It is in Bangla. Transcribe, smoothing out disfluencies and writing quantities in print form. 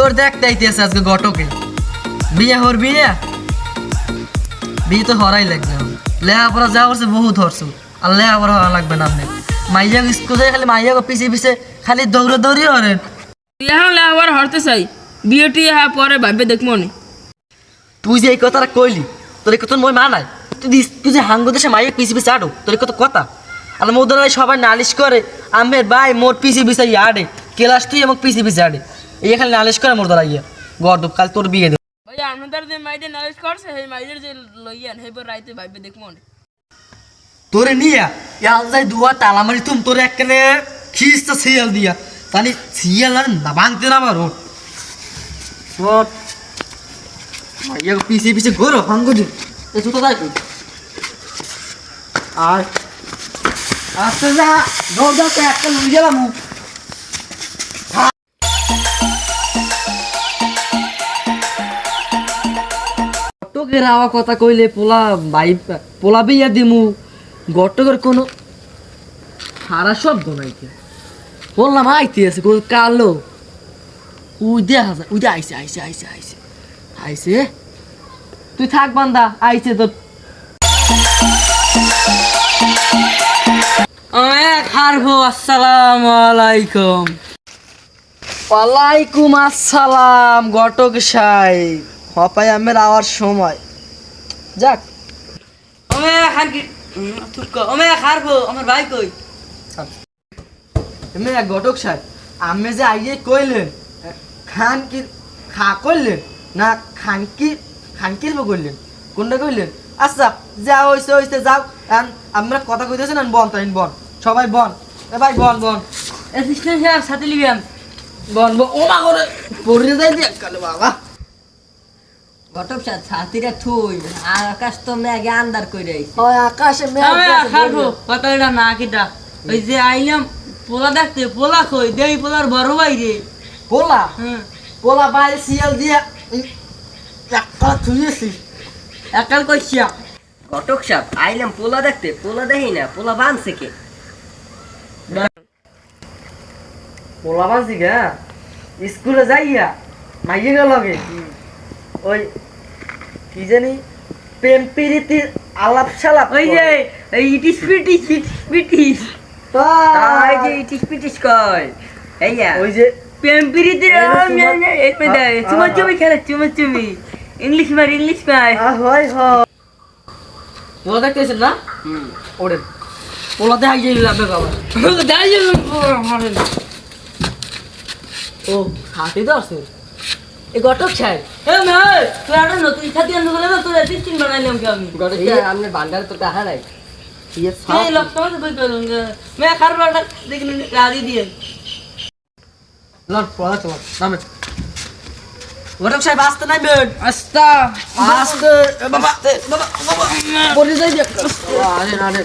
তোর দেখতে আইতেছে আজকে ঘটকে বিয়ে হর বিয়ে বিয়ে তো হরাই লাগবে লেখাপড়া যা করছে বহুত হরছু আর লেখাপড়া হওয়া লাগবে না আপনি মাইয়া স্কুলে খালি মাইয়া পিছিয়ে পিছিয়ে খালি দৌড়ে দৌড়ি হরেন এখন লেখাপড়া হরতে চাই বিয়েটি পরে ভাববে দেখবো নি তুই যে এই কথাটা কইলি তোর এই কথা মই মানাই তুই যে হাঙ্গ দেশে মাইয়া পিছিয়ে পিছিয়ে আডো তোর কত কথা আর মোদের সবাই নালিশ করে আমের ভাই মোর পিছিয়ে পিছিয়ে আডে ক্লাস তুই এবং পিছিয়ে পিছিয়ে আডে এই খালি নালিশ করে মোর দ্বারা ইয়া গর্দব কাল তোর বিয়ে দে ভাই আপনাদের যে মাইদের নালিশ করছে সেই মাইদের যে লইয়ান সেইবার রাইতে ভাববে দেখবো নি তোরে নিয়া ইয়াল যাই দুয়া তালামারি তুম তোরে একখানে খিস্তা সিয়াল দিয়া তানি সিয়াল না ভাঙতে না পারো তোর মাইয়া পিছিয়ে পিছিয়ে ঘোরো হাঙ্গ দিন এ জুতো তাই কই আর আস্তে যা দৌড় দাও একটা লুই গেলাম গটকে রাওয়া কথা কইলে পোলা বিয়া দিমু গটকের কোনো সারা শব্দ নাই বললাম আইতে আছে কালো উই দেখা যায় উই আইসে আইসে আইসে আইসে আইসে তুই থাক বান্দা আইসে তোর আসসালামু আলাইকুম ওয়ালাইকুম আসসালাম ঘটক সাহেব হপাই আমের আওয়ার সময় যাক আমার ভাই কই ঘটক সাহেব আমি যে আইয়ে কইলেন খান কি খা করলেন না খানকির করলেন কোনটা কইলেন আচ্ছা যা হইছে হইছে যাও আমরা কথা কইতেছেন বন তাই বন সবাই বন এ ভাই বন বন অ্যাসিস্ট্যান্ট সাহেব সাথে লিবেন বন ও মা করে পড়ে যাই দিয়ে কালে বাবা ঘটক ছাতিরা থুই আর আকাশ তো মেঘে আন্দার কইরে আইছে ওই আকাশে মেঘ খাবো কথাটা না কিটা ওই যে আইলাম পোলা দেখতে পোলা কই দেই পোলার বড় ভাই রে পোলা হ্যাঁ পোলা বাইরে সিয়াল দিয়া একটা থুইছি একাল কইছিয়া ঘটক সাহেব আইলাম পোলা দেখতে পোলা দেখি না পোলা বানছে কে পোলা বাজি গা স্কুলে যাইয়া মাইয়ে গেল লগে ওই কি জানি প্রেম প্রীতির আলাপ সালাপ ওই যে এই ইটিস পিটিস তাই যে ইটিস পিটিস কয় এইয়া ওই যে প্রেম প্রীতির চুমাচুমি খেলে চুমাচুমি ইংলিশ মার হয় হয় পোলা দেখতেছেন না ওরে পোলা দেখা গিয়ে লাগবে বাবা ও হাতি তো আছে এই ঘটক সাহেব নতুন সাথী আন্দোলন তোর অ্যাসিস্ট্যান্ট বানাইলাম কি আমি ঘটক আপনার ভান্ডার তো টাকা নাই এই লক্ষ্য বই করুঙ্গা मैं हर बार देखने राजी दिए লট পোলা চলো নামে ঘটক সাহেব আসতে নাইবেন আস্তা আসতে বাবা বাবা বাবা পড়ে যাই আরে আরে